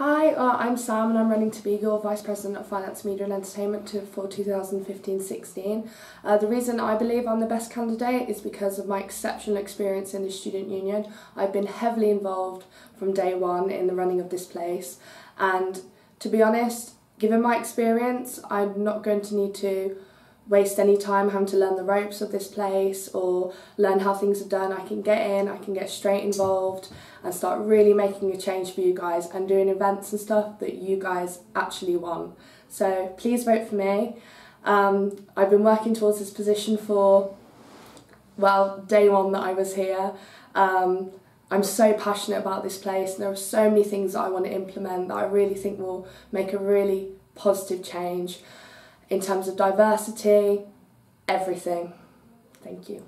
Hi, I'm Sam and I'm running to Beagle, Vice President of Finance, Media and Entertainment for 2015-16. The reason I believe I'm the best candidate is because of my exceptional experience in the student union. I've been heavily involved from day one in the running of this place, and to be honest, given my experience, I'm not going to need to waste any time having to learn the ropes of this place or learn how things are done. I can get in, I can get straight involved and start really making a change for you guys and doing events and stuff that you guys actually want. So please vote for me. I've been working towards this position for, well, day one that I was here. I'm so passionate about this place and there are so many things that I want to implement that I really think will make a really positive change in terms of diversity, everything. Thank you.